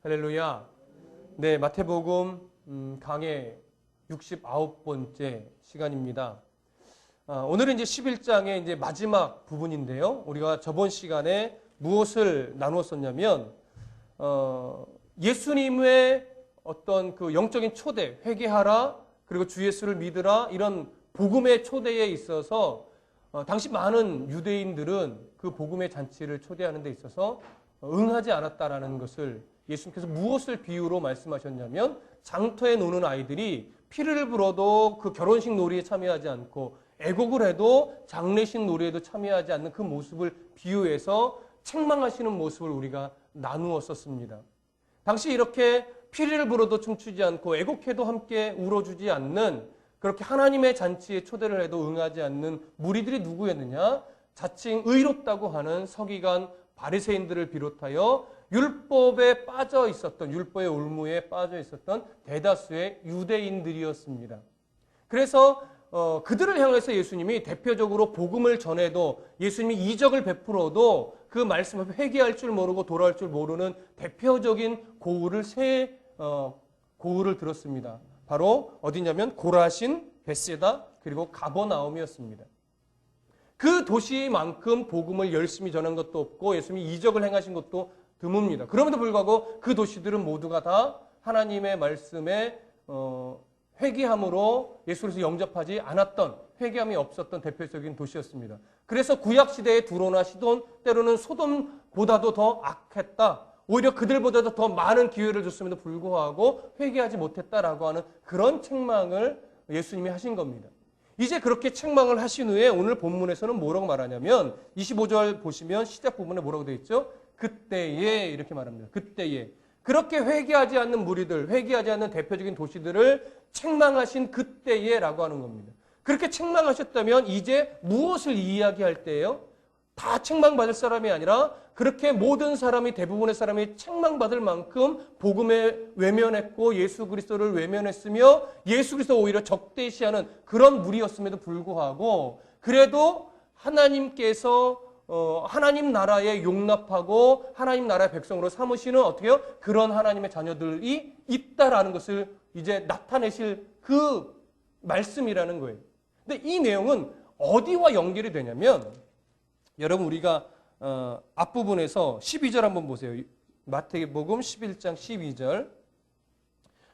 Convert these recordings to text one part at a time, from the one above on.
할렐루야. 네, 마태복음 강해 69번째 시간입니다. 오늘은 이제 11장의 이제 마지막 부분인데요. 우리가 저번 시간에 무엇을 나누었었냐면, 예수님의 어떤 그 영적인 초대, 회개하라, 그리고 주 예수를 믿으라, 이런 복음의 초대에 있어서, 당시 많은 유대인들은 그 복음의 잔치를 초대하는 데 있어서 응하지 않았다라는 것을 예수님께서 무엇을 비유로 말씀하셨냐면, 장터에 노는 아이들이 피를 불어도 그 결혼식 놀이에 참여하지 않고 애곡을 해도 장례식 놀이에도 참여하지 않는 그 모습을 비유해서 책망하시는 모습을 우리가 나누었었습니다. 당시 이렇게 피를 불어도 춤추지 않고 애곡해도 함께 울어주지 않는, 그렇게 하나님의 잔치에 초대를 해도 응하지 않는 무리들이 누구였느냐? 자칭 의롭다고 하는 서기관 바리새인들을 비롯하여 율법에 빠져 있었던, 율법의 올무에 빠져 있었던 대다수의 유대인들이었습니다. 그래서 그들을 향해서 예수님이 대표적으로 복음을 전해도, 예수님이 이적을 베풀어도 그 말씀 앞에 회개할 줄 모르고 돌아올 줄 모르는 대표적인 고울을 고울을 들었습니다. 바로 어디냐면 고라신, 벳세다, 그리고 가버나움이었습니다. 그 도시만큼 복음을 열심히 전한 것도 없고 예수님이 이적을 행하신 것도 드뭅니다. 그럼에도 불구하고 그 도시들은 모두가 다 하나님의 말씀에 회개함으로 예수 그리스도 영접하지 않았던, 회개함이 없었던 대표적인 도시였습니다. 그래서 구약시대의 두로나 시돈, 때로는 소돔보다도 더 악했다. 오히려 그들보다도 더 많은 기회를 줬음에도 불구하고 회개하지 못했다라고 하는 그런 책망을 예수님이 하신 겁니다. 이제 그렇게 책망을 하신 후에 오늘 본문에서는 뭐라고 말하냐면 25절 보시면 시작 부분에 뭐라고 되어 있죠? 그때에, 이렇게 말합니다. 그때에. 그렇게 회개하지 않는 무리들, 회개하지 않는 대표적인 도시들을 책망하신 그때에 라고 하는 겁니다. 그렇게 책망하셨다면 이제 무엇을 이야기할 때예요? 다 책망받을 사람이 아니라 그렇게 모든 사람이, 대부분의 사람이 책망받을 만큼 복음에 외면했고 예수 그리스도를 외면했으며 예수 그리스도 오히려 적대시하는 그런 무리였음에도 불구하고, 그래도 하나님께서 하나님 나라에 용납하고 하나님 나라의 백성으로 삼으시는 어떻게요? 그런 하나님의 자녀들이 있다라는 것을 이제 나타내실 그 말씀이라는 거예요. 근데 이 내용은 어디와 연결이 되냐면, 여러분 우리가 앞부분에서 12절 한번 보세요. 마태복음 11장 12절.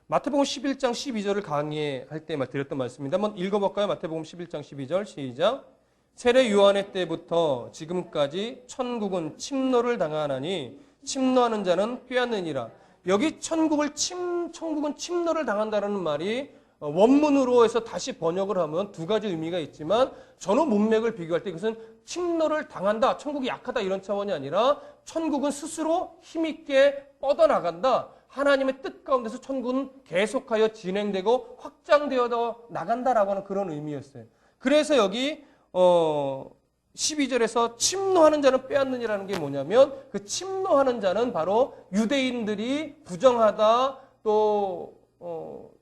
마태복음 11장 12절을 강의할 때 드렸던 말씀입니다. 한번 읽어볼까요? 마태복음 11장 12절 시작. 세례 요한의 때부터 지금까지 천국은 침노를 당하나니 침노하는 자는 꾀하느니라. 여기 천국은 침노를 당한다라는 말이 원문으로 해서 다시 번역을 하면 두 가지 의미가 있지만, 전후 문맥을 비교할 때 이것은 침노를 당한다, 천국이 약하다 이런 차원이 아니라 천국은 스스로 힘있게 뻗어나간다, 하나님의 뜻 가운데서 천국은 계속하여 진행되고 확장되어 나간다라고 하는 그런 의미였어요. 그래서 여기 12절에서 침노하는 자는 빼앗느니라는 게 뭐냐면, 그 침노하는 자는 바로 유대인들이 부정하다, 또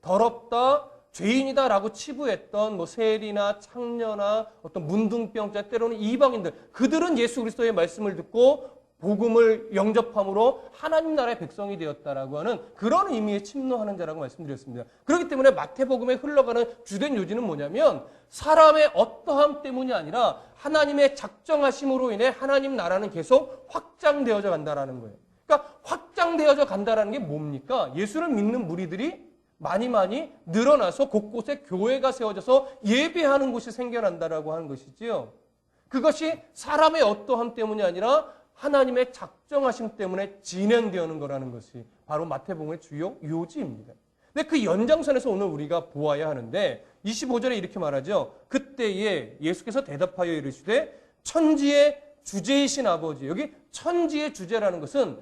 더럽다, 죄인이다라고 치부했던 세리나 창녀나 어떤 문둥병자, 때로는 이방인들, 그들은 예수 그리스도의 말씀을 듣고 복음을 영접함으로 하나님 나라의 백성이 되었다라고 하는 그런 의미의 침노하는 자라고 말씀드렸습니다. 그렇기 때문에 마태복음에 흘러가는 주된 요지는 뭐냐면, 사람의 어떠함 때문이 아니라 하나님의 작정하심으로 인해 하나님 나라는 계속 확장되어져 간다라는 거예요. 그러니까 확장되어져 간다라는 게 뭡니까? 예수를 믿는 무리들이 많이 늘어나서 곳곳에 교회가 세워져서 예배하는 곳이 생겨난다라고 하는 것이지요. 그것이 사람의 어떠함 때문이 아니라 하나님의 작정하심 때문에 진행되는 거라는 것이 바로 마태복음의 주요 요지입니다. 근데 그 연장선에서 오늘 우리가 보아야 하는데, 25절에 이렇게 말하죠. 그때에 예수께서 대답하여 이르시되 천지의 주제이신 아버지. 여기 천지의 주제라는 것은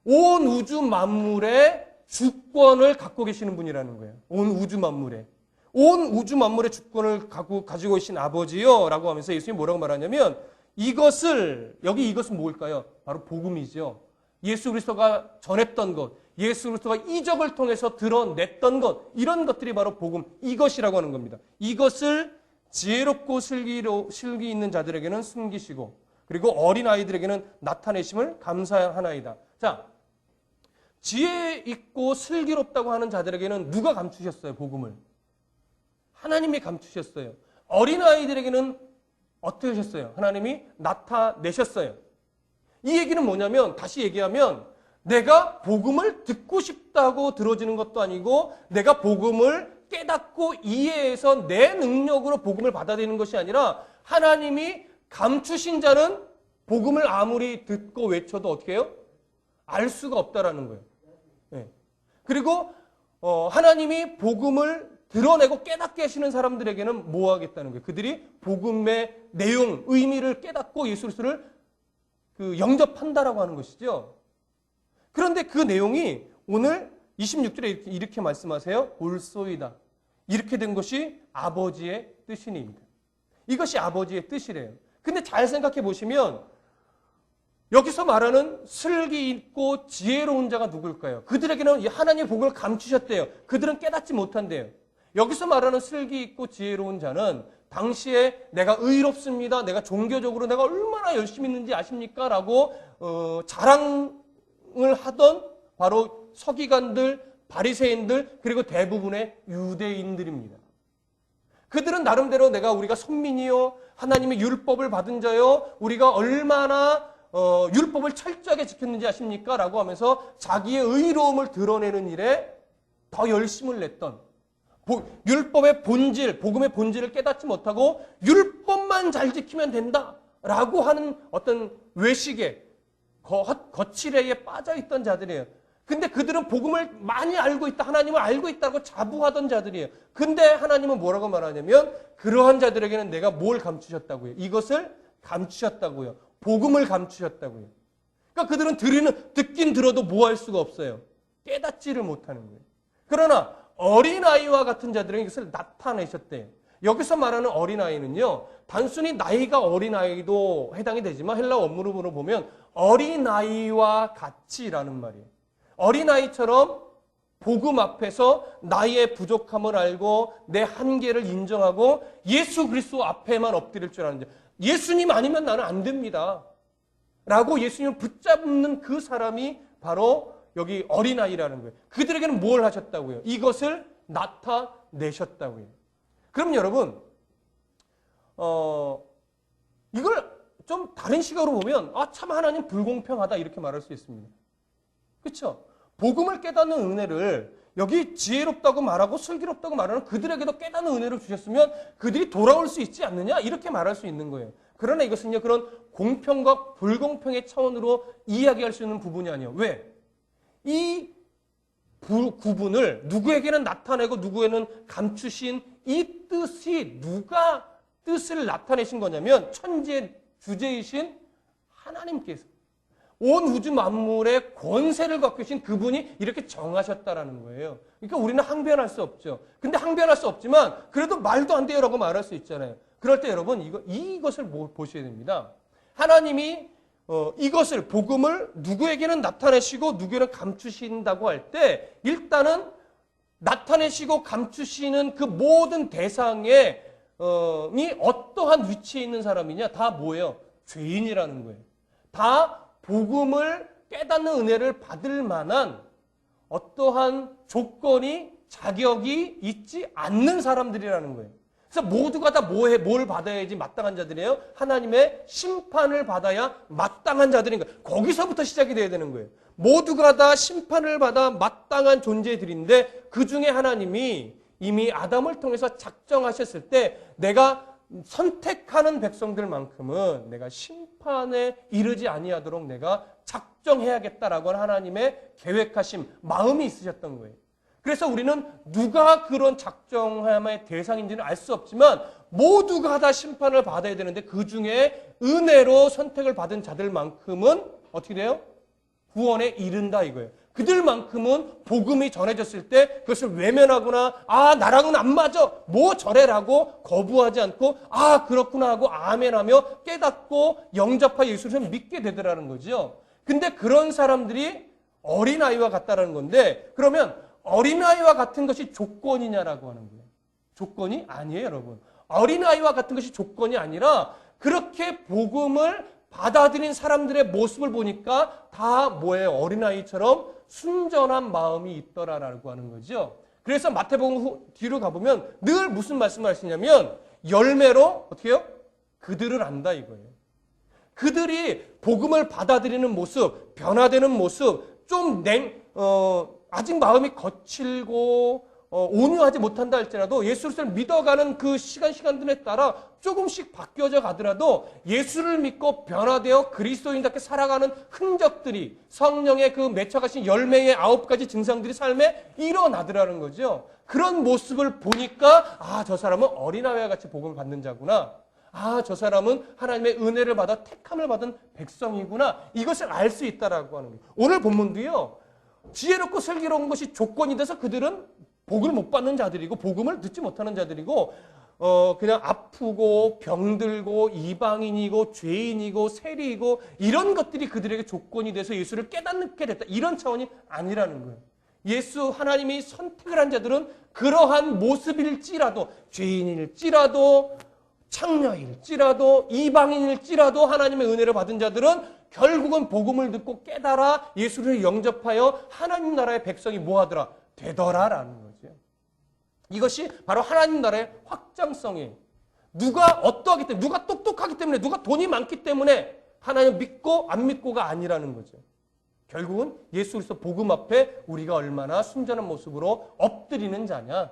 온 우주 만물의 주권을 갖고 계시는 분이라는 거예요. 온 우주 만물의. 온 우주 만물의 주권을 가지고 계신 아버지요 라고 하면서 예수님이 뭐라고 말하냐면, 이것은 뭘까요? 바로 복음이죠. 예수 그리스도가 전했던 것, 예수 그리스도가 이적을 통해서 드러냈던 것, 이런 것들이 바로 복음, 이것이라고 하는 겁니다. 이것을 지혜롭고 슬기 있는 자들에게는 숨기시고, 그리고 어린 아이들에게는 나타내심을 감사하나이다. 자, 지혜 있고 슬기롭다고 하는 자들에게는 누가 감추셨어요? 복음을. 하나님이 감추셨어요. 어린아이들에게는 어떻게 하셨어요? 하나님이 나타내셨어요. 이 얘기는 뭐냐면, 다시 얘기하면 내가 복음을 듣고 싶다고 들어지는 것도 아니고 내가 복음을 깨닫고 이해해서 내 능력으로 복음을 받아들이는 것이 아니라 하나님이 감추신 자는 복음을 아무리 듣고 외쳐도 어떻게 해요? 알 수가 없다라는 거예요. 네. 그리고 하나님이 복음을 드러내고 깨닫게 하시는 사람들에게는 뭐 하겠다는 거예요? 그들이 복음의 내용, 의미를 깨닫고 예수 그리스도를 영접한다라고 하는 것이죠. 그런데 그 내용이 오늘 26절에 이렇게 말씀하세요. 올소이다. 이렇게 된 것이 아버지의 뜻이니이다. 이것이 아버지의 뜻이래요. 근데 잘 생각해 보시면 여기서 말하는 슬기 있고 지혜로운 자가 누굴까요? 그들에게는 하나님의 복을 감추셨대요. 그들은 깨닫지 못한대요. 여기서 말하는 슬기 있고 지혜로운 자는 당시에 내가 의롭습니다. 내가 종교적으로 내가 얼마나 열심히 있는지 아십니까? 라고 자랑을 하던 바로 서기관들, 바리새인들, 그리고 대부분의 유대인들입니다. 그들은 나름대로 우리가 선민이요, 하나님의 율법을 받은 자요, 우리가 얼마나 율법을 철저하게 지켰는지 아십니까? 라고 하면서 자기의 의로움을 드러내는 일에 더 열심을 냈던, 율법의 본질, 복음의 본질을 깨닫지 못하고 율법만 잘 지키면 된다라고 하는 어떤 외식에, 거칠애에 빠져있던 자들이에요. 근데 그들은 복음을 많이 알고 있다, 하나님을 알고 있다고 자부하던 자들이에요. 근데 하나님은 뭐라고 말하냐면 그러한 자들에게는 내가 뭘 감추셨다고요? 이것을 감추셨다고요. 복음을 감추셨다고요. 그러니까 그들은 듣긴 들어도 뭐 할 수가 없어요. 깨닫지를 못하는 거예요. 그러나 어린아이와 같은 자들은 이것을 나타내셨대요. 여기서 말하는 어린아이는요, 단순히 나이가 어린아이도 해당이 되지만 헬라어 원문으로 보면 어린아이와 같이라는 말이에요. 어린아이처럼 복음 앞에서 나의 부족함을 알고 내 한계를 인정하고 예수 그리스도 앞에만 엎드릴 줄 아는 자. 예수님 아니면 나는 안 됩니다. 라고 예수님을 붙잡는 그 사람이 바로 여기 어린아이라는 거예요. 그들에게는 뭘 하셨다고요? 이것을 나타내셨다고요. 그럼 여러분, 이걸 좀 다른 시각으로 보면 참 하나님 불공평하다 이렇게 말할 수 있습니다. 그렇죠? 복음을 깨닫는 은혜를 여기 지혜롭다고 말하고 슬기롭다고 말하는 그들에게도 깨닫는 은혜를 주셨으면 그들이 돌아올 수 있지 않느냐 이렇게 말할 수 있는 거예요. 그러나 이것은요, 그런 공평과 불공평의 차원으로 이야기할 수 있는 부분이 아니에요. 왜? 이 구분을 누구에게는 나타내고 누구에게는 감추신 이 뜻이 누가 뜻을 나타내신 거냐면 천지의 주제이신 하나님께서 온 우주 만물의 권세를 갖고 계신 그분이 이렇게 정하셨다라는 거예요. 그러니까 우리는 항변할 수 없죠. 근데 항변할 수 없지만 그래도 말도 안 돼요라고 말할 수 있잖아요. 그럴 때 여러분 이것을 보셔야 됩니다. 하나님이 이것을 복음을 누구에게는 나타내시고 누구에게는 감추신다고 할 때 일단은 나타내시고 감추시는 그 모든 대상에 이 어떠한 위치에 있는 사람이냐 다 뭐예요? 죄인이라는 거예요. 다 복음을 깨닫는 은혜를 받을 만한 어떠한 조건이 자격이 있지 않는 사람들이라는 거예요. 그래서 모두가 다 뭘 받아야지 마땅한 자들이에요? 하나님의 심판을 받아야 마땅한 자들인 거예요. 거기서부터 시작이 돼야 되는 거예요. 모두가 다 심판을 받아 마땅한 존재들인데 그 중에 하나님이 이미 아담을 통해서 작정하셨을 때 내가 선택하는 백성들만큼은 내가 심판에 이르지 아니하도록 내가 작정해야겠다라고 하는 하나님의 계획하심, 마음이 있으셨던 거예요. 그래서 우리는 누가 그런 작정함의 대상인지는 알 수 없지만 모두가 다 심판을 받아야 되는데 그 중에 은혜로 선택을 받은 자들만큼은 어떻게 돼요? 구원에 이른다 이거예요. 그들만큼은 복음이 전해졌을 때 그것을 외면하거나 나랑은 안 맞아 뭐 저래라고 거부하지 않고 그렇구나 하고 아멘하며 깨닫고 영접하여 예수를 믿게 되더라는 거죠. 근데 그런 사람들이 어린아이와 같다라는 건데 그러면 어린아이와 같은 것이 조건이냐라고 하는 거예요. 조건이 아니에요, 여러분. 어린아이와 같은 것이 조건이 아니라 그렇게 복음을 받아들인 사람들의 모습을 보니까 다 뭐예요? 어린아이처럼 순전한 마음이 있더라라고 하는 거죠. 그래서 마태복음 뒤로 가보면 늘 무슨 말씀을 하시냐면 열매로 어떻게 해요? 그들을 안다 이거예요. 그들이 복음을 받아들이는 모습, 변화되는 모습, 좀 아직 마음이 거칠고 온유하지 못한다 할지라도 예수 그리스도를 믿어가는 그 시간들에 따라 조금씩 바뀌어져 가더라도 예수를 믿고 변화되어 그리스도인답게 살아가는 흔적들이 성령의 그 맺혀가신 열매의 9가지 증상들이 삶에 일어나더라는 거죠. 그런 모습을 보니까 저 사람은 어린아이와 같이 복음을 받는 자구나. 저 사람은 하나님의 은혜를 받아 택함을 받은 백성이구나. 이것을 알 수 있다라고 하는 거예요. 오늘 본문도요. 지혜롭고 슬기로운 것이 조건이 돼서 그들은 복을 못 받는 자들이고 복음을 듣지 못하는 자들이고 그냥 아프고 병들고 이방인이고 죄인이고 세리이고 이런 것들이 그들에게 조건이 돼서 예수를 깨닫게 됐다. 이런 차원이 아니라는 거예요. 예수 하나님이 선택을 한 자들은 그러한 모습일지라도 죄인일지라도 창녀일지라도 이방인일지라도 하나님의 은혜를 받은 자들은 결국은 복음을 듣고 깨달아 예수를 영접하여 하나님 나라의 백성이 뭐하더라? 되더라라는 거죠. 이것이 바로 하나님 나라의 확장성이에요. 누가 어떠하기 때문에, 누가 똑똑하기 때문에, 누가 돈이 많기 때문에 하나님 믿고 안 믿고가 아니라는 거죠. 결국은 예수 그리스도 복음 앞에 우리가 얼마나 순전한 모습으로 엎드리는 자냐.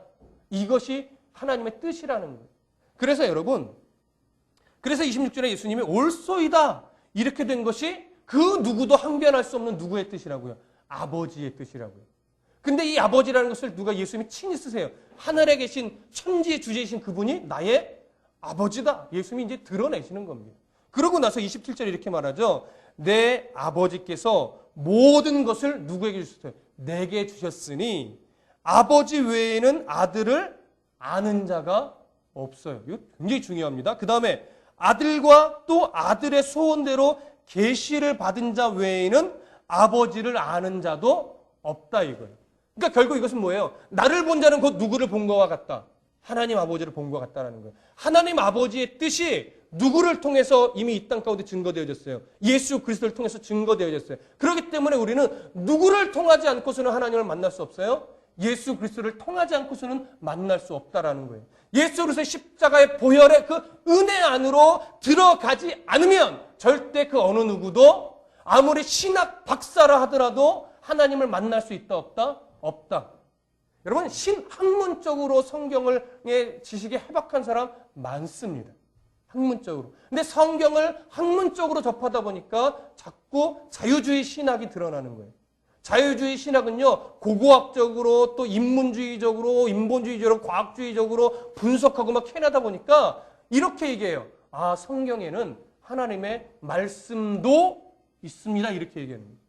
이것이 하나님의 뜻이라는 거예요. 그래서 여러분, 그래서 26절에 예수님이 올소이다 이렇게 된 것이 그 누구도 항변할 수 없는 누구의 뜻이라고요? 아버지의 뜻이라고요. 근데 이 아버지라는 것을 누가 예수님이 친히 쓰세요. 하늘에 계신 천지의 주제이신 그분이 나의 아버지다. 예수님이 이제 드러내시는 겁니다. 그러고 나서 27절에 이렇게 말하죠. 내 아버지께서 모든 것을 누구에게 주셨어요? 내게 주셨으니 아버지 외에는 아들을 아는 자가 없어요. 이거 굉장히 중요합니다. 그 다음에 아들과 또 아들의 소원대로 계시를 받은 자 외에는 아버지를 아는 자도 없다 이거예요. 그러니까 결국 이것은 뭐예요? 나를 본 자는 곧 누구를 본 것과 같다. 하나님 아버지를 본 것 같다라는 거예요. 하나님 아버지의 뜻이 누구를 통해서 이미 이 땅 가운데 증거되어졌어요. 예수 그리스도를 통해서 증거되어졌어요. 그렇기 때문에 우리는 누구를 통하지 않고서는 하나님을 만날 수 없어요. 예수 그리스도를 통하지 않고서는 만날 수 없다라는 거예요. 예수 그리스도의 십자가의 보혈의 그 은혜 안으로 들어가지 않으면 절대 그 어느 누구도 아무리 신학 박사라 하더라도 하나님을 만날 수 있다 없다? 없다. 여러분 학문적으로 성경의 지식에 해박한 사람 많습니다. 학문적으로. 근데 성경을 학문적으로 접하다 보니까 자꾸 자유주의 신학이 드러나는 거예요. 자유주의 신학은요, 고고학적으로 또 인문주의적으로, 인본주의적으로, 과학주의적으로 분석하고 막 캐나다 보니까 이렇게 얘기해요. 성경에는 하나님의 말씀도 있습니다. 이렇게 얘기하는 거예요.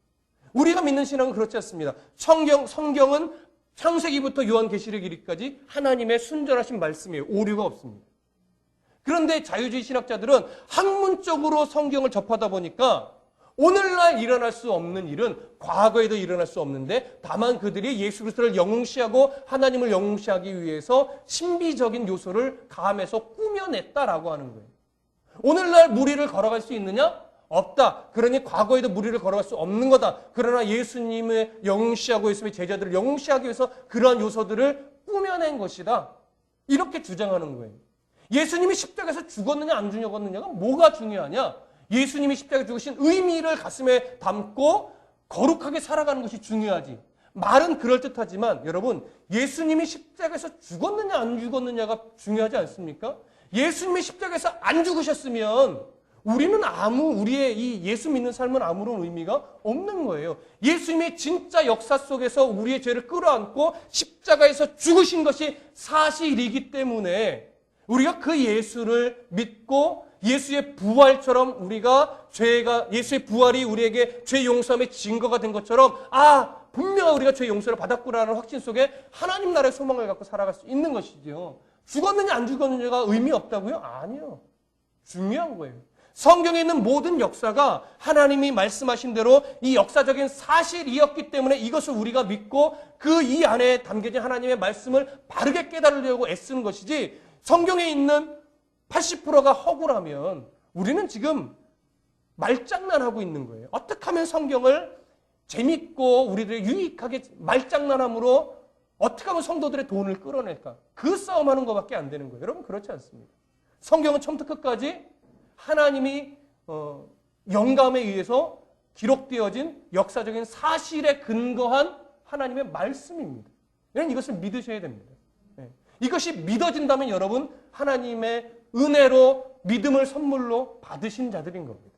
우리가 믿는 신앙은 그렇지 않습니다. 성경은 창세기부터 요한계시록 이르기까지 하나님의 순전하신 말씀이에요. 오류가 없습니다. 그런데 자유주의 신학자들은 학문적으로 성경을 접하다 보니까 오늘날 일어날 수 없는 일은 과거에도 일어날 수 없는데 다만 그들이 예수 그리스도를 영웅시하고 하나님을 영웅시하기 위해서 신비적인 요소를 가함해서 꾸며냈다라고 하는 거예요. 오늘날 무리를 걸어갈 수 있느냐? 없다. 그러니 과거에도 무리를 걸어갈 수 없는 거다. 그러나 예수님을 영웅시하고 예수님의 제자들을 영웅시하기 위해서 그러한 요소들을 꾸며낸 것이다. 이렇게 주장하는 거예요. 예수님이 십자가에서 죽었느냐 안 죽었느냐가 뭐가 중요하냐? 예수님이 십자가에 죽으신 의미를 가슴에 담고 거룩하게 살아가는 것이 중요하지. 말은 그럴듯하지만 여러분 예수님이 십자가에서 죽었느냐 안 죽었느냐가 중요하지 않습니까? 예수님이 십자가에서 안 죽으셨으면 우리의 이 예수 믿는 삶은 아무런 의미가 없는 거예요. 예수님이 진짜 역사 속에서 우리의 죄를 끌어안고 십자가에서 죽으신 것이 사실이기 때문에 우리가 그 예수를 믿고 예수의 부활처럼 예수의 부활이 우리에게 죄 용서함의 증거가 된 것처럼 분명 우리가 죄 용서를 받았구나라는 확신 속에 하나님 나라의 소망을 갖고 살아갈 수 있는 것이죠. 죽었느냐 안 죽었느냐가 의미 없다고요? 아니요. 중요한 거예요. 성경에 있는 모든 역사가 하나님이 말씀하신 대로 이 역사적인 사실이었기 때문에 이것을 우리가 믿고 그 이 안에 담겨진 하나님의 말씀을 바르게 깨달으려고 애쓰는 것이지 성경에 있는 80%가 허구라면 우리는 지금 말장난하고 있는 거예요. 어떻게 하면 성경을 재밌고 우리들의 유익하게 말장난함으로 어떻게 하면 성도들의 돈을 끌어낼까? 그 싸움하는 것밖에 안 되는 거예요. 여러분 그렇지 않습니다. 성경은 처음부터 끝까지 하나님이 영감에 의해서 기록되어진 역사적인 사실에 근거한 하나님의 말씀입니다. 여러분 이것을 믿으셔야 됩니다. 이것이 믿어진다면 여러분 하나님의 은혜로 믿음을 선물로 받으신 자들인 겁니다.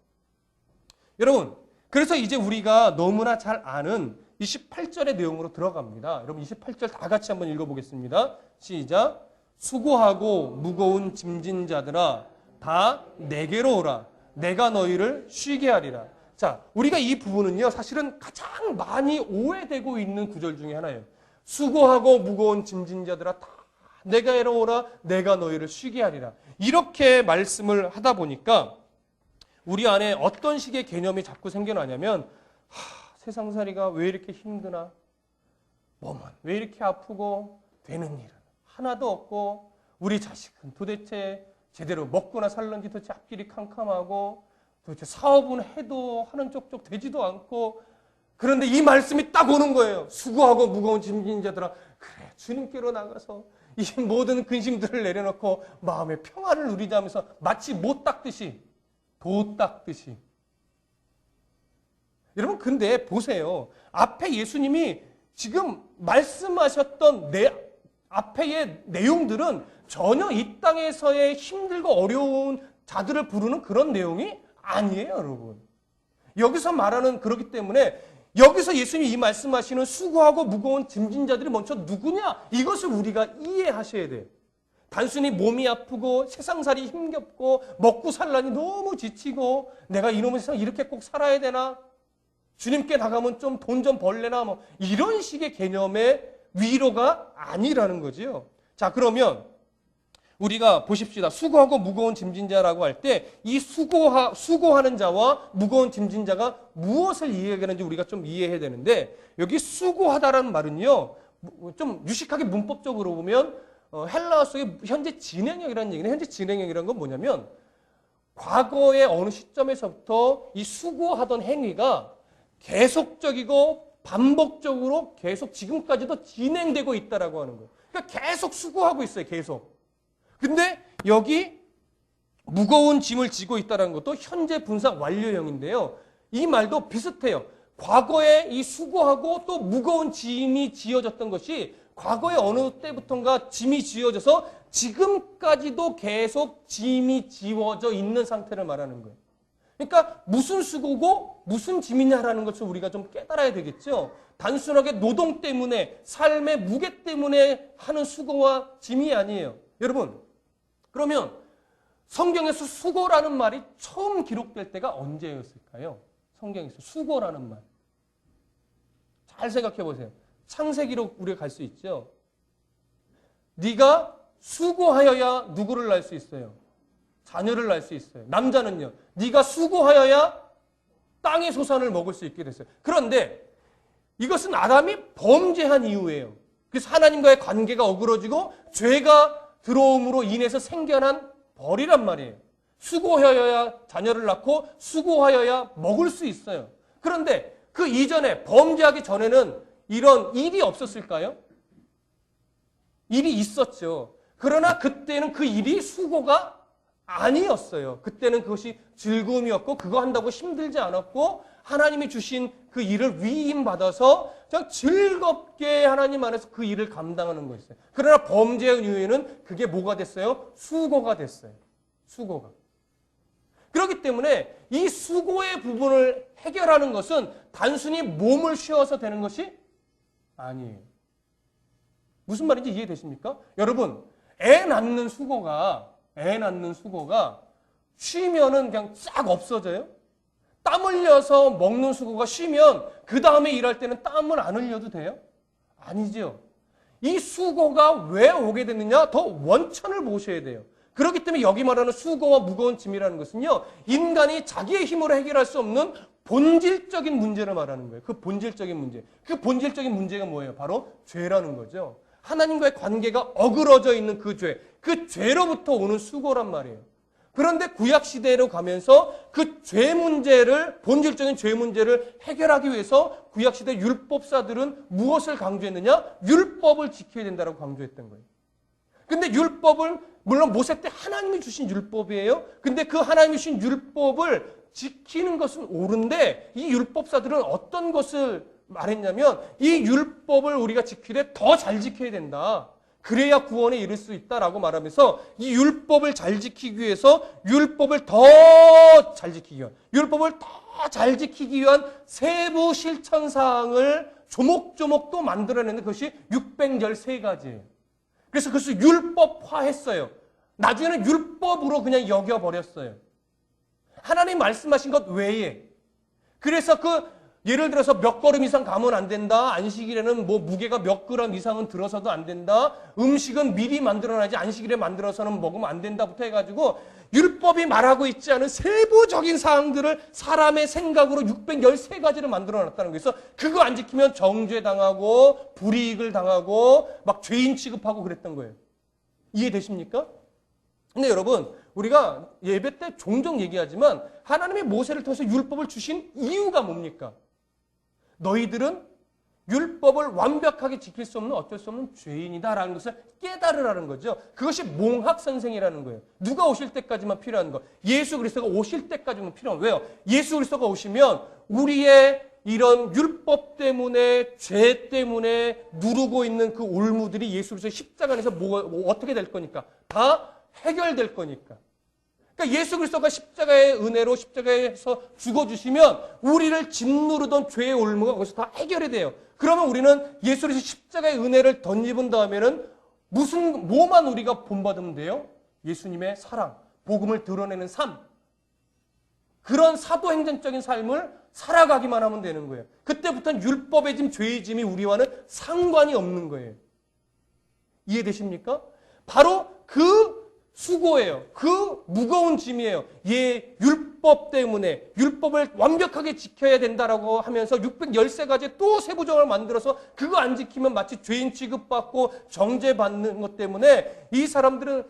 여러분 그래서 이제 우리가 너무나 잘 아는 28절의 내용으로 들어갑니다. 여러분 28절 다 같이 한번 읽어보겠습니다. 시작. 수고하고 무거운 짐진 자들아 다 내게로 오라. 내가 너희를 쉬게 하리라. 자, 우리가 이 부분은요 사실은 가장 많이 오해되고 있는 구절 중에 하나예요. 수고하고 무거운 짐진 자들아 다 내게로 오라. 내가 너희를 쉬게 하리라. 이렇게 말씀을 하다 보니까 우리 안에 어떤 식의 개념이 자꾸 생겨나냐면 세상살이가 왜 이렇게 힘드나? 몸은 왜 이렇게 아프고 되는 일은 하나도 없고 우리 자식은 도대체 제대로 먹고나 살는지 도대체 앞길이 캄캄하고 도대체 사업은 해도 하는 쪽쪽 되지도 않고 그런데 이 말씀이 딱 오는 거예요. 수고하고 무거운 짐진 자들아 그래 주님께로 나가서 이 모든 근심들을 내려놓고 마음의 평안을 누리자면서 마치 못 닦듯이 도 닦듯이 여러분 근데 보세요. 앞에 예수님이 지금 말씀하셨던 앞에의 내용들은 전혀 이 땅에서의 힘들고 어려운 자들을 부르는 그런 내용이 아니에요, 여러분. 여기서 말하는 그렇기 때문에 여기서 예수님이 이 말씀하시는 수고하고 무거운 짐진 자들이 먼저 누구냐? 이것을 우리가 이해하셔야 돼요. 단순히 몸이 아프고 세상살이 힘겹고 먹고 살라니 너무 지치고 내가 이놈의 세상 이렇게 꼭 살아야 되나? 주님께 나가면 좀 돈 좀 벌래나 뭐 이런 식의 개념의 위로가 아니라는 거지요. 자, 그러면 우리가 보십시다. 수고하고 무거운 짐진 자라고 할 때 이 수고하는 자와 무거운 짐진 자가 무엇을 이해하는지 우리가 좀 이해해야 되는데 여기 수고하다라는 말은요. 좀 유식하게 문법적으로 보면 헬라어 속에 현재 진행형이라는 얘기는 현재 진행형이라는 건 뭐냐면 과거의 어느 시점에서부터 이 수고하던 행위가 계속적이고 반복적으로 계속 지금까지도 진행되고 있다라고 하는 거예요. 그러니까 계속 수고하고 있어요. 계속. 근데 여기 무거운 짐을 지고 있다는 것도 현재 분사 완료형인데요. 이 말도 비슷해요. 과거에 이 수고하고 또 무거운 짐이 지어졌던 것이 과거에 어느 때부턴가 짐이 지어져서 지금까지도 계속 짐이 지워져 있는 상태를 말하는 거예요. 그러니까 무슨 수고고 무슨 짐이냐라는 것을 우리가 좀 깨달아야 되겠죠. 단순하게 노동 때문에 삶의 무게 때문에 하는 수고와 짐이 아니에요. 여러분 그러면 성경에서 수고라는 말이 처음 기록될 때가 언제였을까요? 성경에서 수고라는 말. 잘 생각해 보세요. 창세기로 우리가 갈 수 있죠. 네가 수고하여야 누구를 낳을 수 있어요? 자녀를 낳을 수 있어요. 남자는요. 네가 수고하여야 땅의 소산을 먹을 수 있게 됐어요. 그런데 이것은 아담이 범죄한 이유예요. 그래서 하나님과의 관계가 어그러지고 죄가 들어옴으로 인해서 생겨난 벌이란 말이에요. 수고하여야 자녀를 낳고 수고하여야 먹을 수 있어요. 그런데 그 이전에 범죄하기 전에는 이런 일이 없었을까요? 일이 있었죠. 그러나 그때는 그 일이 수고가 아니었어요. 그때는 그것이 즐거움이었고 그거 한다고 힘들지 않았고 하나님이 주신 그 일을 위임받아서 그냥 즐겁게 하나님 안에서 그 일을 감당하는 거였어요. 그러나 범죄의 이후에는 그게 뭐가 됐어요? 수고가 됐어요. 수고가. 그렇기 때문에 이 수고의 부분을 해결하는 것은 단순히 몸을 쉬어서 되는 것이 아니에요. 무슨 말인지 이해되십니까? 여러분, 애 낳는 수고가 쉬면은 그냥 싹 없어져요? 땀 흘려서 먹는 수고가 쉬면 그 다음에 일할 때는 땀을 안 흘려도 돼요? 아니죠. 이 수고가 왜 오게 됐느냐? 더 원천을 보셔야 돼요. 그렇기 때문에 여기 말하는 수고와 무거운 짐이라는 것은요. 인간이 자기의 힘으로 해결할 수 없는 본질적인 문제를 말하는 거예요. 그 본질적인 문제. 그 본질적인 문제가 뭐예요? 바로 죄라는 거죠. 하나님과의 관계가 어그러져 있는 그 죄. 그 죄로부터 오는 수고란 말이에요. 그런데 구약시대로 가면서 그 죄 문제를, 본질적인 죄 문제를 해결하기 위해서 구약시대 율법사들은 무엇을 강조했느냐? 율법을 지켜야 된다고 강조했던 거예요. 근데 율법을, 물론 모세 때 하나님이 주신 율법이에요. 근데 그 하나님이 주신 율법을 지키는 것은 옳은데 이 율법사들은 어떤 것을 말했냐면 이 율법을 우리가 지키되 더 잘 지켜야 된다. 그래야 구원에 이를 수 있다라고 말하면서 이 율법을 잘 지키기 위해서 율법을 더 잘 지키기 위한, 율법을 더 잘 지키기 위한 세부 실천사항을 조목조목 또 만들어내는 것이 613가지예요. 그래서 그것을 율법화했어요. 나중에는 율법으로 그냥 여겨버렸어요. 하나님 말씀하신 것 외에. 그래서 예를 들어서 몇 걸음 이상 가면 안 된다. 안식일에는 뭐 무게가 몇 그램 이상은 들어서도 안 된다. 음식은 미리 만들어놔야지 안식일에 만들어서는 먹으면 안 된다부터 해가지고 율법이 말하고 있지 않은 세부적인 사항들을 사람의 생각으로 613가지를 만들어놨다는 거예요. 그래서 그거 안 지키면 정죄당하고 불이익을 당하고 막 죄인 취급하고 그랬던 거예요. 이해되십니까? 근데 여러분, 우리가 예배 때 종종 얘기하지만 하나님이 모세를 통해서 율법을 주신 이유가 뭡니까? 너희들은 율법을 완벽하게 지킬 수 없는 어쩔 수 없는 죄인이다라는 것을 깨달으라는 거죠. 그것이 몽학선생이라는 거예요. 누가 오실 때까지만 필요한 거. 예수 그리스도가 오실 때까지만 필요한 거예요. 예수 그리스도가 오시면 우리의 이런 율법 때문에 죄 때문에 누르고 있는 그 올무들이 예수 그리스도 십자가 안에서 어떻게 될 거니까 다 해결될 거니까. 그러니까 예수 그리스도가 십자가의 은혜로 십자가에서 죽어주시면 우리를 짓누르던 죄의 올무가 거기서 다 해결이 돼요. 그러면 우리는 예수 그리스도 십자가의 은혜를 덧입은 다음에는 뭐만 우리가 본받으면 돼요? 예수님의 사랑, 복음을 드러내는 삶. 그런 사도행전적인 삶을 살아가기만 하면 되는 거예요. 그때부터는 율법의 짐, 죄의 짐이 우리와는 상관이 없는 거예요. 이해되십니까? 바로 그 수고예요. 그 무거운 짐이에요. 율법 때문에 율법을 완벽하게 지켜야 된다라고 하면서 613가지 또 세부적으로 만들어서 그거 안 지키면 마치 죄인 취급받고 정죄받는 것 때문에 이 사람들은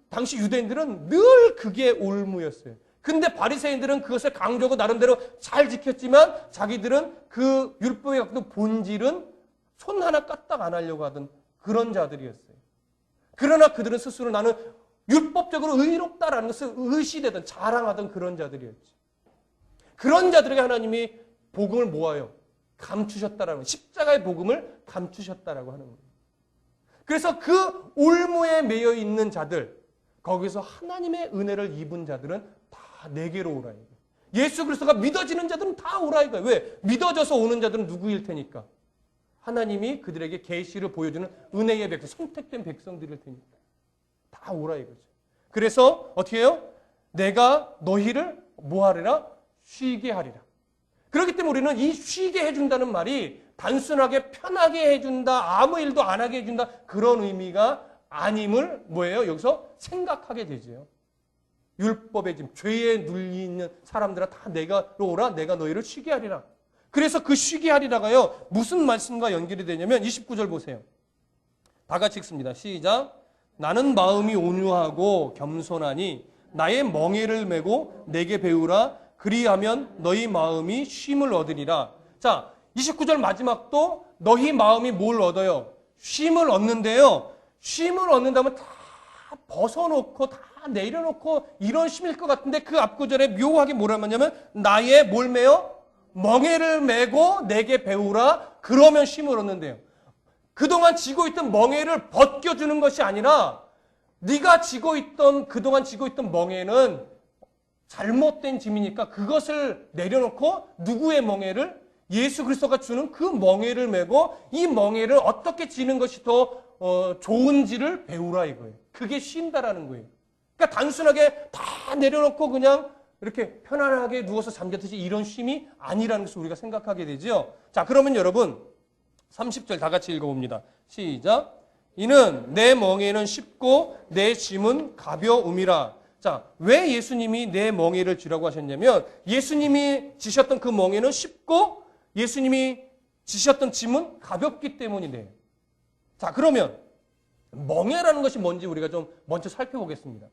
당시 유대인들은 늘 그게 올무였어요. 근데 바리새인들은 그것을 강조하고 나름대로 잘 지켰지만 자기들은 그 율법의 갖고 본질은 손 하나 까딱 안 하려고 하던 그런 자들이었어요. 그러나 그들은 스스로 나는 율법적으로 의롭다라는 것을 의시되던 자랑하던 그런 자들이었지. 그런 자들에게 하나님이 복음을 모아요. 감추셨다라는, 십자가의 복음을 감추셨다라고 하는 거예요. 그래서 그 올무에 매여 있는 자들, 거기서 하나님의 은혜를 입은 자들은 다 내게로 오라 이거예요. 예수 그리스도가 믿어지는 자들은 다 오라 이거예요. 왜? 믿어져서 오는 자들은 누구일 테니까. 하나님이 그들에게 계시를 보여주는 은혜의 백성, 선택된 백성들일 테니까. 다 오라 이거죠. 그래서 어떻게 해요? 내가 너희를 뭐하리라? 쉬게 하리라. 그렇기 때문에 우리는 이 쉬게 해준다는 말이 단순하게 편하게 해준다, 아무 일도 안 하게 해준다 그런 의미가 아님을 뭐예요? 여기서 생각하게 되죠. 율법의 짐, 죄에 눌리는 사람들아 다 내가로 오라, 내가 너희를 쉬게 하리라. 그래서 그 쉬게 하리라가요 무슨 말씀과 연결이 되냐면 29절 보세요. 다 같이 읽습니다. 시작. 나는 마음이 온유하고 겸손하니 나의 멍에를 메고 내게 배우라. 그리하면 너희 마음이 쉼을 얻으리라. 자, 29절 마지막도 너희 마음이 뭘 얻어요? 쉼을 얻는데요. 쉼을 얻는다면 다 벗어놓고 다 내려놓고 이런 쉼일 것 같은데 그 앞구절에 묘하게 뭐라 하냐면 나의 뭘 메요? 멍에를 메고 내게 배우라. 그러면 쉼을 얻는데요. 그동안 지고 있던 멍에를 벗겨주는 것이 아니라 네가 그동안 지고 있던 멍에는 잘못된 짐이니까 그것을 내려놓고 누구의 멍에를? 예수 그리스도가 주는 그 멍에를 메고 이 멍에를 어떻게 지는 것이 더 좋은지를 배우라 이거예요. 그게 쉰다라는 거예요. 그러니까 단순하게 다 내려놓고 그냥 이렇게 편안하게 누워서 잠자듯이 이런 쉼이 아니라는 것을 우리가 생각하게 되죠. 자, 그러면 여러분 30절 다 같이 읽어봅니다. 시작. 이는 내 멍에는 쉽고 내 짐은 가벼움이라. 자, 왜 예수님이 내 멍에를 지라고 하셨냐면 예수님이 지셨던 그 멍에는 쉽고 예수님이 지셨던 짐은 가볍기 때문이래요. 자, 그러면 멍에라는 것이 뭔지 우리가 좀 먼저 살펴보겠습니다.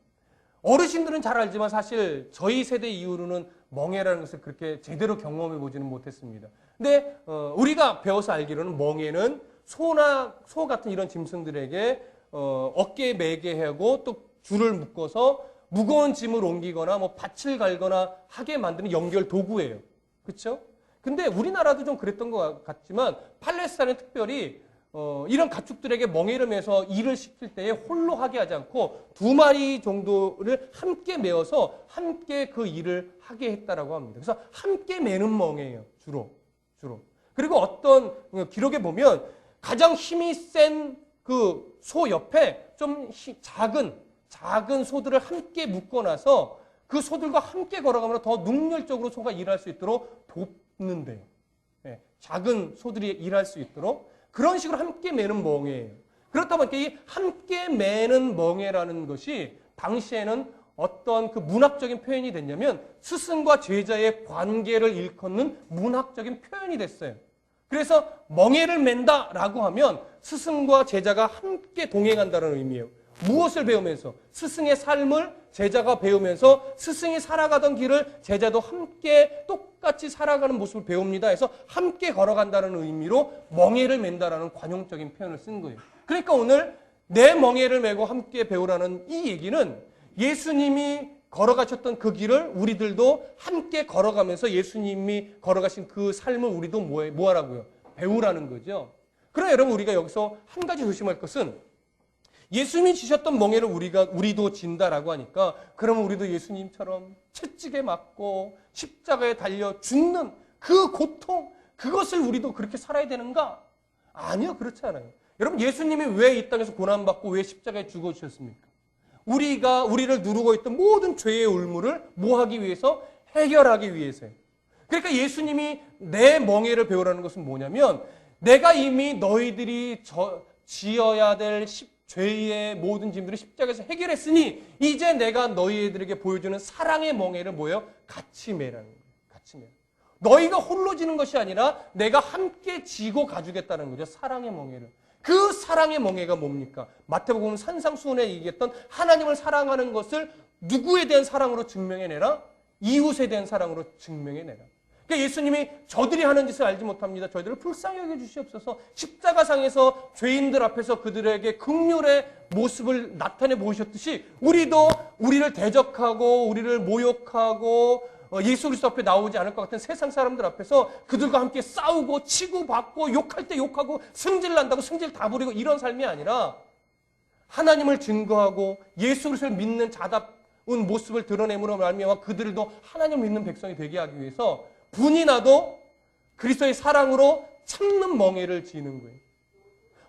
어르신들은 잘 알지만 사실 저희 세대 이후로는 멍해라는 것을 그렇게 제대로 경험해 보지는 못했습니다. 근데 우리가 배워서 알기로는 멍해는 소나 소 같은 이런 짐승들에게 어깨에 매게 하고 또 줄을 묶어서 무거운 짐을 옮기거나 뭐 밭을 갈거나 하게 만드는 연결 도구예요. 그렇죠? 근데 우리나라도 좀 그랬던 것 같지만 팔레스타인은 특별히 이런 가축들에게 멍에를 매서 일을 시킬 때에 홀로 하게 하지 않고 2마리 정도를 함께 매어서 함께 그 일을 하게 했다라고 합니다. 그래서 함께 매는 멍에예요. 주로. 그리고 어떤 기록에 보면 가장 힘이 센 그 소 옆에 좀 작은 소들을 함께 묶어놔서 그 소들과 함께 걸어가면 더 능률적으로 소가 일할 수 있도록 돕는데요. 네, 작은 소들이 일할 수 있도록 그런 식으로 함께 매는 멍에예요. 그렇다 보니까 이 함께 매는 멍에라는 것이 당시에는 어떤 그 문학적인 표현이 됐냐면 스승과 제자의 관계를 일컫는 문학적인 표현이 됐어요. 그래서 멍에를 맨다라고 하면 스승과 제자가 함께 동행한다는 의미예요. 무엇을 배우면서? 스승의 삶을 제자가 배우면서 스승이 살아가던 길을 제자도 함께 똑같이 살아가는 모습을 배웁니다. 해서 함께 걸어간다는 의미로 멍에를 맨다라는 관용적인 표현을 쓴 거예요. 그러니까 오늘 내 멍에를 메고 함께 배우라는 이 얘기는 예수님이 걸어가셨던 그 길을 우리들도 함께 걸어가면서 예수님이 걸어가신 그 삶을 우리도 뭐하라고요? 배우라는 거죠. 그러나 여러분 우리가 여기서 한 가지 조심할 것은 예수님이 지셨던 멍에를 우리도 진다라고 하니까 그러면 우리도 예수님처럼 채찍에 맞고 십자가에 달려 죽는 그 고통 그것을 우리도 그렇게 살아야 되는가? 아니요. 그렇지 않아요. 여러분 예수님이 왜 이 땅에서 고난받고 왜 십자가에 죽어주셨습니까? 우리를 누르고 있던 모든 죄의 울무를 뭐 하기 위해서? 해결하기 위해서요. 그러니까 예수님이 내 멍에를 배우라는 것은 뭐냐면 내가 이미 너희들이 지어야 될 죄의 모든 짐들을 십자가에서 해결했으니 이제 내가 너희들에게 보여주는 사랑의 멍에를 뭐예요? 같이 매라는 거예요. 같이 매. 너희가 홀로 지는 것이 아니라 내가 함께 지고 가주겠다는 거죠. 사랑의 멍에를. 그 사랑의 멍에가 뭡니까? 마태복음 산상수훈에 얘기했던 하나님을 사랑하는 것을 누구에 대한 사랑으로 증명해내라? 이웃에 대한 사랑으로 증명해내라. 그러니까 예수님이 저들이 하는 짓을 알지 못합니다. 저희들을 불쌍히 여겨주시옵소서. 십자가상에서 죄인들 앞에서 그들에게 긍휼의 모습을 나타내 보이셨듯이 우리도 우리를 대적하고 우리를 모욕하고 예수 그리스도 앞에 나오지 않을 것 같은 세상 사람들 앞에서 그들과 함께 싸우고 치고받고 욕할 때 욕하고 승질 난다고 승질 다 부리고 이런 삶이 아니라 하나님을 증거하고 예수 그리스도를 믿는 자답은 모습을 드러내므로 말미암아 그들도 하나님을 믿는 백성이 되게 하기 위해서 분이 나도 그리스도의 사랑으로 참는 멍에를 지는 거예요.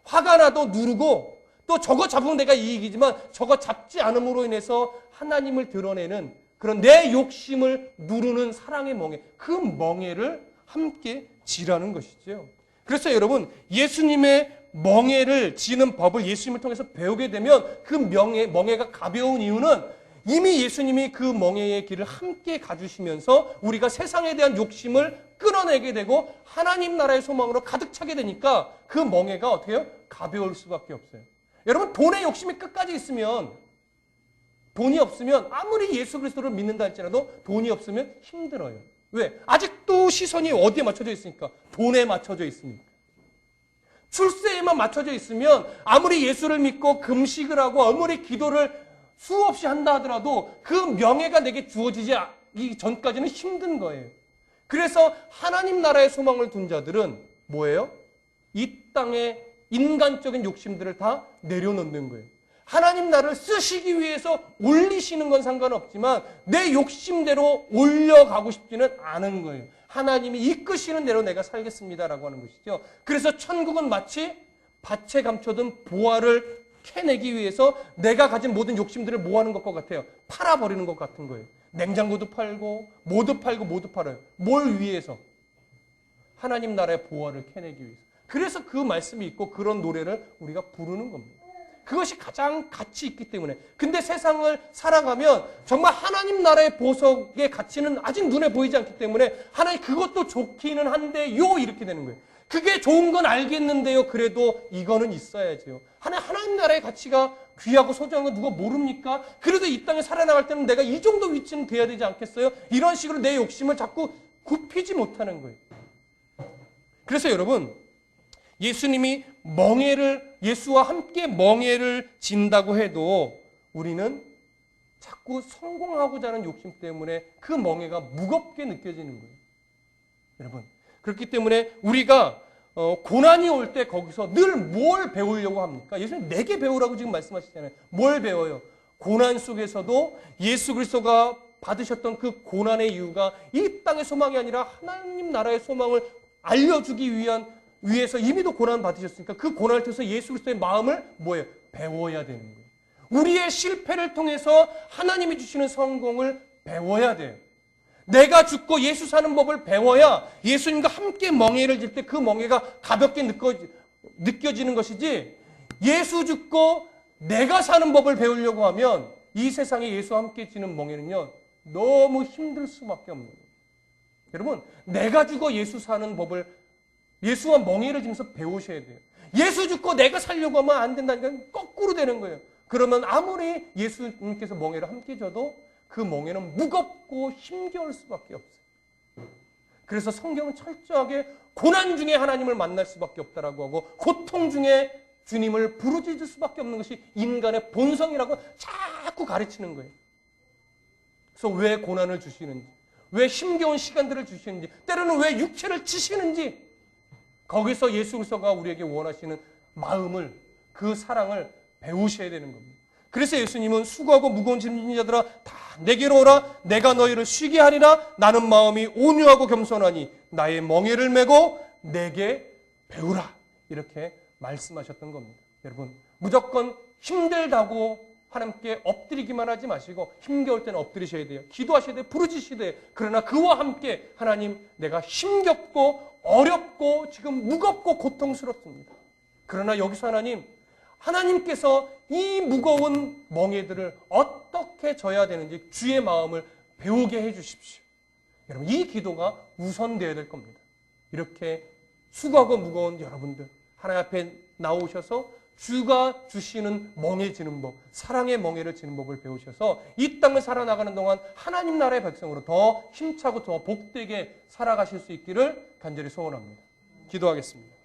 화가 나도 누르고 또 저거 잡으면 내가 이익이지만 저거 잡지 않음으로 인해서 하나님을 드러내는 그런 내 욕심을 누르는 사랑의 멍에, 그 멍에를 함께 지라는 것이죠. 그래서 여러분 예수님의 멍에를 지는 법을 예수님을 통해서 배우게 되면 그 멍에가 가벼운 이유는 이미 예수님이 그 멍에의 길을 함께 가주시면서 우리가 세상에 대한 욕심을 끊어내게 되고 하나님 나라의 소망으로 가득 차게 되니까 그 멍에가 어떻게 해요? 가벼울 수밖에 없어요. 여러분 돈의 욕심이 끝까지 있으면 돈이 없으면 아무리 예수 그리스도를 믿는다 할지라도 돈이 없으면 힘들어요. 왜? 아직도 시선이 어디에 맞춰져 있으니까? 돈에 맞춰져 있으니까. 출세에만 맞춰져 있으면 아무리 예수를 믿고 금식을 하고 아무리 기도를 수없이 한다 하더라도 그 명예가 내게 주어지지 전까지는 힘든 거예요. 그래서 하나님 나라의 소망을 둔 자들은 뭐예요? 이 땅의 인간적인 욕심들을 다 내려놓는 거예요. 하나님 나라를 쓰시기 위해서 올리시는 건 상관없지만 내 욕심대로 올려가고 싶지는 않은 거예요. 하나님이 이끄시는 대로 내가 살겠습니다라고 하는 것이죠. 그래서 천국은 마치 밭에 감춰둔 보화를 캐내기 위해서 내가 가진 모든 욕심들을 모아는 것과 같아요. 팔아버리는 것 같은 거예요. 냉장고도 팔고 모두 팔아요. 뭘 위해서? 하나님 나라의 보화를 캐내기 위해서. 그래서 그 말씀이 있고 그런 노래를 우리가 부르는 겁니다. 그것이 가장 가치 있기 때문에. 근데 세상을 살아가면 정말 하나님 나라의 보석의 가치는 아직 눈에 보이지 않기 때문에 하나님 그것도 좋기는 한데요 이렇게 되는 거예요. 그게 좋은 건 알겠는데요. 그래도 이거는 있어야죠. 하나님 나라의 가치가 귀하고 소중한 거 누가 모릅니까? 그래도 이 땅에 살아나갈 때는 내가 이 정도 위치는 돼야 되지 않겠어요? 이런 식으로 내 욕심을 자꾸 굽히지 못하는 거예요. 그래서 여러분, 예수님이 예수와 함께 멍에를 진다고 해도 우리는 자꾸 성공하고자 하는 욕심 때문에 그 멍에가 무겁게 느껴지는 거예요. 여러분, 그렇기 때문에 우리가 고난이 올 때 거기서 늘 뭘 배우려고 합니까? 예수님 내게 배우라고 지금 말씀하시잖아요. 뭘 배워요? 고난 속에서도 예수 그리스도가 받으셨던 그 고난의 이유가 이 땅의 소망이 아니라 하나님 나라의 소망을 알려주기 위해서 이미도 고난 받으셨으니까 그 고난을 통해서 예수 그리스도의 마음을 뭐예요? 배워야 되는 거예요. 우리의 실패를 통해서 하나님이 주시는 성공을 배워야 돼요. 내가 죽고 예수 사는 법을 배워야 예수님과 함께 멍에를 질 때 그 멍에가 가볍게 느껴지는 것이지, 예수 죽고 내가 사는 법을 배우려고 하면 이 세상에 예수와 함께 지는 멍에는요 너무 힘들 수밖에 없는 거예요. 여러분, 내가 죽어 예수 사는 법을 예수와 멍에를 지면서 배우셔야 돼요. 예수 죽고 내가 살려고 하면 안 된다니까 거꾸로 되는 거예요. 그러면 아무리 예수님께서 멍에를 함께 져도 그 멍에는 무겁고 힘겨울 수밖에 없어요. 그래서 성경은 철저하게 고난 중에 하나님을 만날 수밖에 없다라고 하고 고통 중에 주님을 부르짖을 수밖에 없는 것이 인간의 본성이라고 자꾸 가르치는 거예요. 그래서 왜 고난을 주시는지, 왜 힘겨운 시간들을 주시는지, 때로는 왜 육체를 치시는지, 거기서 예수 그리스도가 우리에게 원하시는 마음을, 그 사랑을 배우셔야 되는 겁니다. 그래서 예수님은 수고하고 무거운 짐진 자들아 다 내게로 오라, 내가 너희를 쉬게 하리라. 나는 마음이 온유하고 겸손하니 나의 멍에를 메고 내게 배우라. 이렇게 말씀하셨던 겁니다. 여러분, 무조건 힘들다고 하나님께 엎드리기만 하지 마시고 힘겨울 때는 엎드리셔야 돼요. 기도하셔야 돼요. 부르짖으셔야 돼요. 그러나 그와 함께 하나님, 내가 힘겹고 어렵고 지금 무겁고 고통스럽습니다. 그러나 여기서 하나님께서 이 무거운 멍에들을 어떻게 져야 되는지 주의 마음을 배우게 해 주십시오. 여러분, 이 기도가 우선되어야 될 겁니다. 이렇게 수고하고 무거운 여러분들 하나님 앞에 나오셔서 주가 주시는 멍에 지는 법, 사랑의 멍에를 지는 법을 배우셔서 이 땅을 살아나가는 동안 하나님 나라의 백성으로 더 힘차고 더 복되게 살아가실 수 있기를 간절히 소원합니다. 기도하겠습니다.